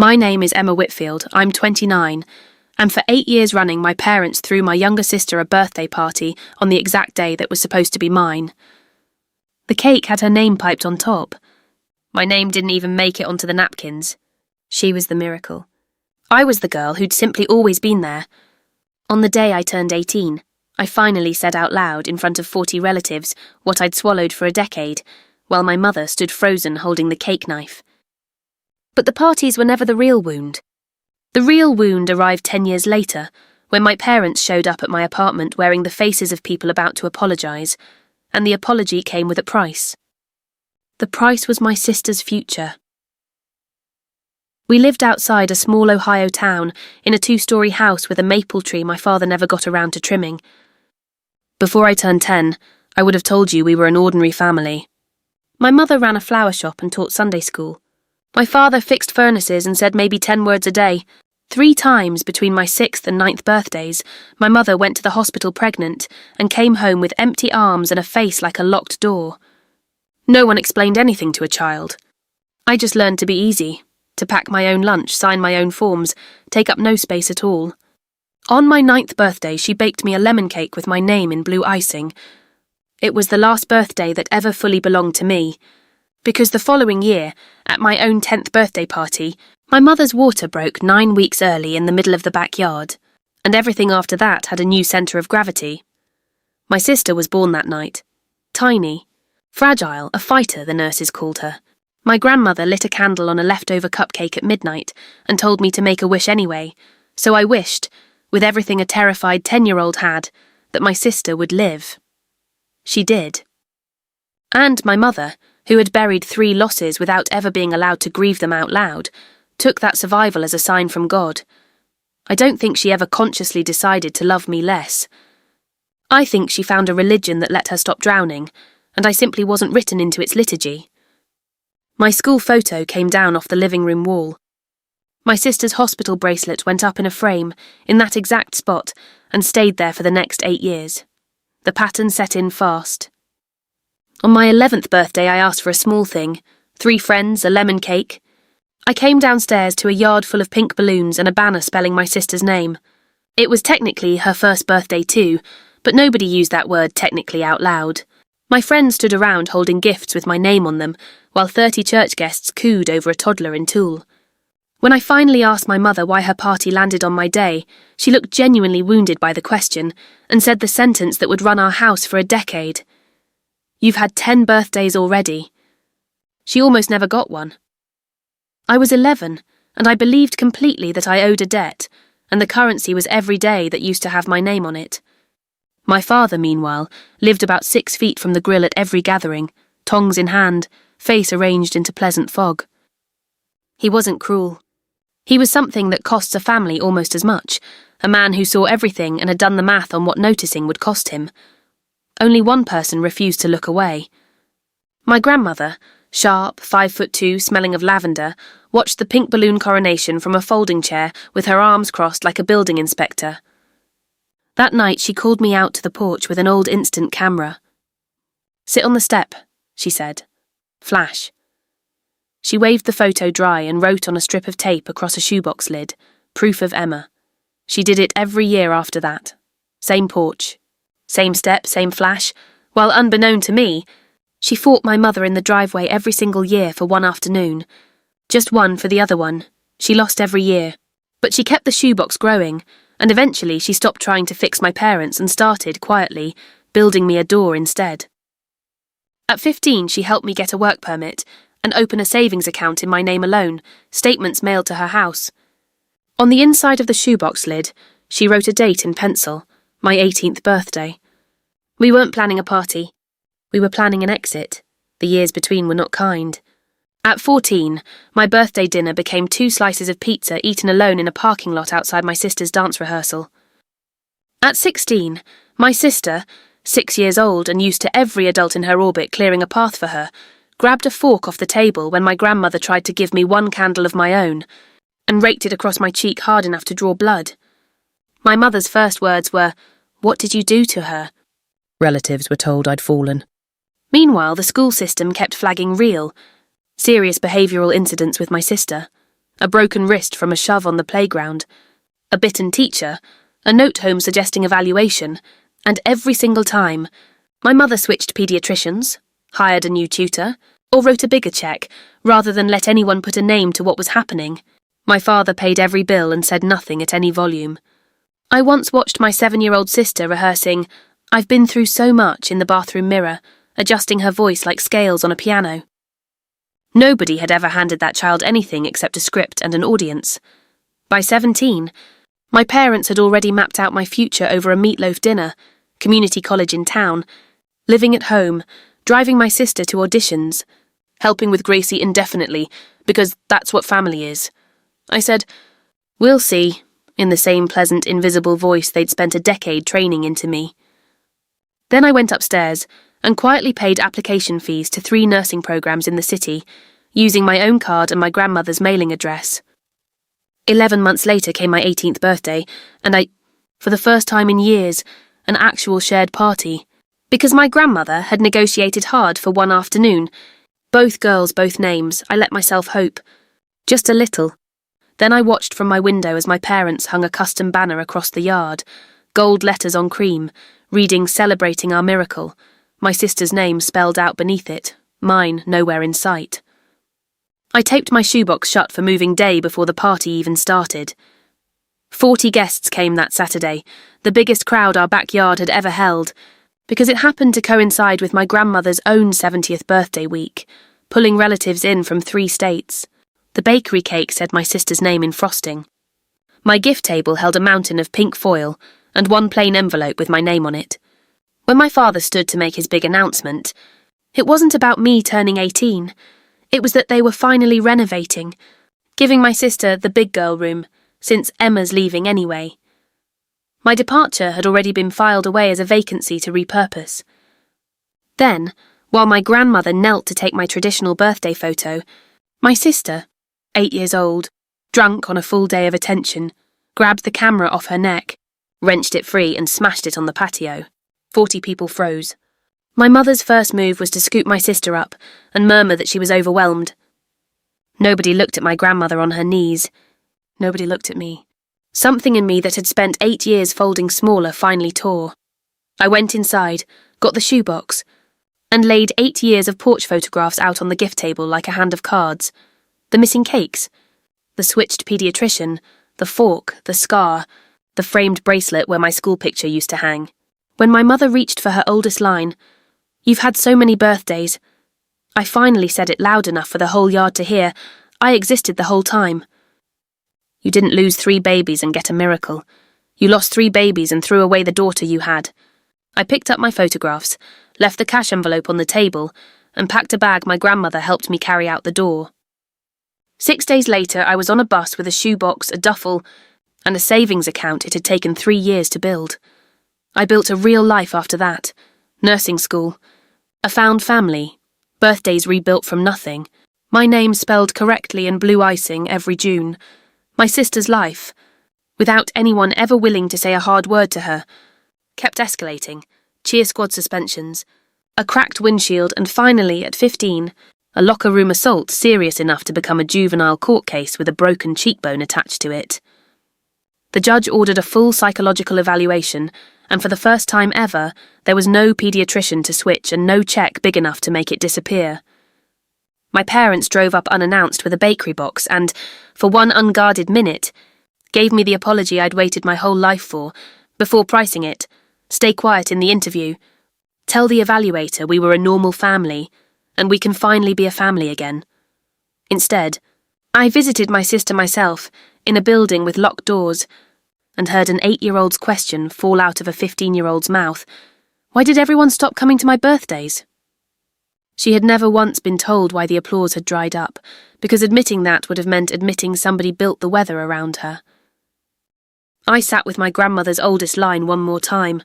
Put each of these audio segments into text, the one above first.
My name is Emma Whitfield, I'm 29, and for 8 years running my parents threw my younger sister a birthday party on the exact day that was supposed to be mine. The cake had her name piped on top. My name didn't even make it onto the napkins. She was the miracle. I was the girl who'd simply always been there. On the day I turned 18, I finally said out loud in front of 40 relatives what I'd swallowed for a decade, while my mother stood frozen holding the cake knife. But the parties were never the real wound. The real wound arrived 10 years later, when my parents showed up at my apartment wearing the faces of people about to apologise, and the apology came with a price. The price was my sister's future. We lived outside a small Ohio town in a 2-story house with a maple tree my father never got around to trimming. Before I turned 10, I would have told you we were an ordinary family. My mother ran a flower shop and taught Sunday school. My father fixed furnaces and said maybe 10 words a day. 3 times between my 6th and 9th birthdays, my mother went to the hospital pregnant and came home with empty arms and a face like a locked door. No one explained anything to a child. I just learned to be easy, to pack my own lunch, sign my own forms, take up no space at all. On my 9th birthday, she baked me a lemon cake with my name in blue icing. It was the last birthday that ever fully belonged to me, because the following year, at my own 10th birthday party, my mother's water broke 9 weeks early in the middle of the backyard, and everything after that had a new centre of gravity. My sister was born that night. Tiny, fragile, a fighter, the nurses called her. My grandmother lit a candle on a leftover cupcake at midnight and told me to make a wish anyway, so I wished, with everything a terrified 10-year-old had, that my sister would live. She did. And my mother, who had buried 3 losses without ever being allowed to grieve them out loud, took that survival as a sign from God. I don't think she ever consciously decided to love me less. I think she found a religion that let her stop drowning, and I simply wasn't written into its liturgy. My school photo came down off the living room wall. My sister's hospital bracelet went up in a frame, in that exact spot, and stayed there for the next 8 years. The pattern set in fast. On my 11th birthday I asked for a small thing, 3 friends, a lemon cake. I came downstairs to a yard full of pink balloons and a banner spelling my sister's name. It was technically her first birthday too, but nobody used that word technically out loud. My friends stood around holding gifts with my name on them, while 30 church guests cooed over a toddler in tulle. When I finally asked my mother why her party landed on my day, she looked genuinely wounded by the question and said the sentence that would run our house for a decade. "You've had 10 birthdays already." She almost never got one. I was 11, and I believed completely that I owed a debt, and the currency was every day that used to have my name on it. My father, meanwhile, lived about 6 feet from the grill at every gathering, tongs in hand, face arranged into pleasant fog. He wasn't cruel. He was something that costs a family almost as much, a man who saw everything and had done the math on what noticing would cost him. Only one person refused to look away. My grandmother, sharp, 5'2", smelling of lavender, watched the pink balloon coronation from a folding chair with her arms crossed like a building inspector. That night she called me out to the porch with an old instant camera. "Sit on the step," she said. "Flash." She waved the photo dry and wrote on a strip of tape across a shoebox lid, "Proof of Emma." She did it every year after that. Same porch, same step, same flash, while unbeknown to me, she fought my mother in the driveway every single year for one afternoon. Just one for the other one. She lost every year. But she kept the shoebox growing, and eventually she stopped trying to fix my parents and started, quietly, building me a door instead. At 15, she helped me get a work permit and open a savings account in my name alone, statements mailed to her house. On the inside of the shoebox lid, she wrote a date in pencil, my 18th birthday. We weren't planning a party. We were planning an exit. The years between were not kind. At 14, my birthday dinner became 2 slices of pizza eaten alone in a parking lot outside my sister's dance rehearsal. At 16, my sister, 6 years old and used to every adult in her orbit clearing a path for her, grabbed a fork off the table when my grandmother tried to give me one candle of my own, and raked it across my cheek hard enough to draw blood. My mother's first words were, "What did you do to her?" Relatives were told I'd fallen. Meanwhile, the school system kept flagging real, serious behavioural incidents with my sister. a broken wrist from a shove on the playground, a bitten teacher, a note home suggesting evaluation, and every single time, my mother switched paediatricians, hired a new tutor, or wrote a bigger cheque, rather than let anyone put a name to what was happening. My father paid every bill and said nothing at any volume. I once watched my 7-year-old sister rehearsing "I've been through so much" in the bathroom mirror, adjusting her voice like scales on a piano. Nobody had ever handed that child anything except a script and an audience. By 17, my parents had already mapped out my future over a meatloaf dinner, community college in town, living at home, driving my sister to auditions, helping with Gracie indefinitely, because that's what family is. I said, "We'll see," in the same pleasant, invisible voice they'd spent a decade training into me. Then I went upstairs and quietly paid application fees to 3 nursing programs in the city, using my own card and my grandmother's mailing address. 11 months later came my 18th birthday, and I, for the first time in years, an actual shared party, because my grandmother had negotiated hard for one afternoon. Both girls, both names. I let myself hope. Just a little. Then I watched from my window as my parents hung a custom banner across the yard, gold letters on cream, reading "Celebrating Our Miracle," my sister's name spelled out beneath it, mine nowhere in sight. I taped my shoebox shut for moving day before the party even started. 40 guests came that Saturday, the biggest crowd our backyard had ever held, because it happened to coincide with my grandmother's own 70th birthday week, pulling relatives in from 3 states. The bakery cake said my sister's name in frosting. My gift table held a mountain of pink foil and one plain envelope with my name on it. When my father stood to make his big announcement, it wasn't about me turning 18. It was that they were finally renovating, giving my sister the big girl room, since Emma's leaving anyway. My departure had already been filed away as a vacancy to repurpose. Then, while my grandmother knelt to take my traditional birthday photo, my sister, 8 years old, drunk on a full day of attention, grabbed the camera off her neck, wrenched it free and smashed it on the patio. 40 people froze. My mother's first move was to scoop my sister up and murmur that she was overwhelmed. Nobody looked at my grandmother on her knees. Nobody looked at me. Something in me that had spent 8 years folding smaller finally tore. I went inside, got the shoebox, and laid 8 years of porch photographs out on the gift table like a hand of cards. The missing cakes, the switched paediatrician, the fork, the scar, the framed bracelet where my school picture used to hang. When my mother reached for her oldest line, "You've had so many birthdays," I finally said it loud enough for the whole yard to hear. I existed the whole time. You didn't lose 3 babies and get a miracle. You lost 3 babies and threw away the daughter you had. I picked up my photographs, left the cash envelope on the table, and packed a bag my grandmother helped me carry out the door. 6 days later, I was on a bus with a shoebox, a duffel, and a savings account it had taken 3 years to build. I built a real life after that. Nursing school, a found family, birthdays rebuilt from nothing, my name spelled correctly in blue icing every June, my sister's life, without anyone ever willing to say a hard word to her, kept escalating, cheer squad suspensions, a cracked windshield, and finally, at 15, a locker room assault serious enough to become a juvenile court case with a broken cheekbone attached to it. The judge ordered a full psychological evaluation, and for the first time ever, there was no paediatrician to switch and no cheque big enough to make it disappear. My parents drove up unannounced with a bakery box and, for one unguarded minute, gave me the apology I'd waited my whole life for, before pricing it, "Stay quiet in the interview. Tell the evaluator we were a normal family, and we can finally be a family again." Instead, I visited my sister myself, in a building with locked doors, and heard an 8-year-old's question fall out of a 15-year-old's mouth. Why did everyone stop coming to my birthdays? She had never once been told why the applause had dried up, because admitting that would have meant admitting somebody built the weather around her. I sat with my grandmother's oldest line one more time.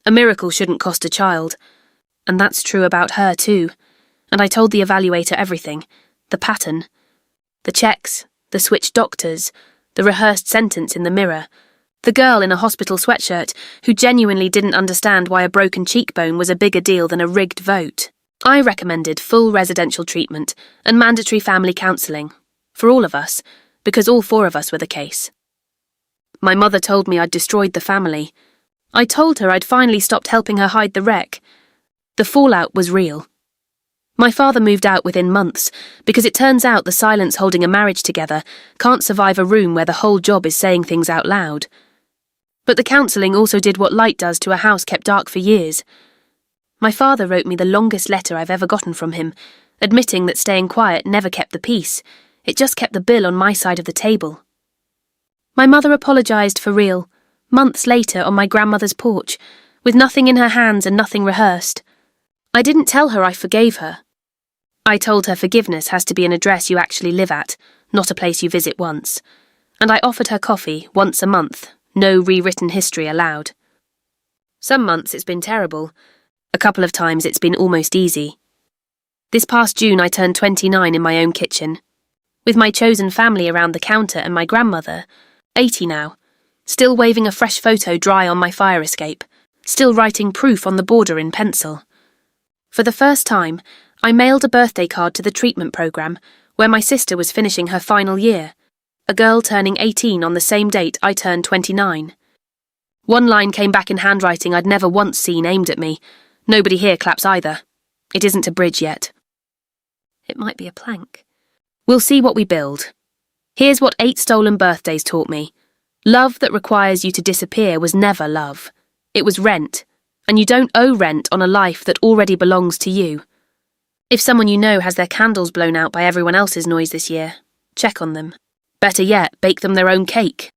A miracle shouldn't cost a child, and that's true about her too. And I told the evaluator everything, the pattern, the checks, the switched doctors, the rehearsed sentence in the mirror, the girl in a hospital sweatshirt who genuinely didn't understand why a broken cheekbone was a bigger deal than a rigged vote. I recommended full residential treatment and mandatory family counselling, for all of us, because all four of us were the case. My mother told me I'd destroyed the family. I told her I'd finally stopped helping her hide the wreck. The fallout was real. My father moved out within months because it turns out the silence holding a marriage together can't survive a room where the whole job is saying things out loud. But the counselling also did what light does to a house kept dark for years. My father wrote me the longest letter I've ever gotten from him, admitting that staying quiet never kept the peace. It just kept the bill on my side of the table. My mother apologised for real, months later on my grandmother's porch, with nothing in her hands and nothing rehearsed. I didn't tell her I forgave her. I told her forgiveness has to be an address you actually live at, not a place you visit once. And I offered her coffee once a month, no rewritten history allowed. Some months it's been terrible. A couple of times it's been almost easy. This past June I turned 29 in my own kitchen, with my chosen family around the counter and my grandmother, 80 now, still waving a fresh photo dry on my fire escape, still writing proof on the border in pencil. For the first time, I mailed a birthday card to the treatment programme where my sister was finishing her final year, a girl turning 18 on the same date I turned 29. One line came back in handwriting I'd never once seen aimed at me. Nobody here claps either. It isn't a bridge yet. It might be a plank. We'll see what we build. Here's what 8 stolen birthdays taught me. Love that requires you to disappear was never love. It was rent, and you don't owe rent on a life that already belongs to you. If someone you know has their candles blown out by everyone else's noise this year, check on them. Better yet, bake them their own cake.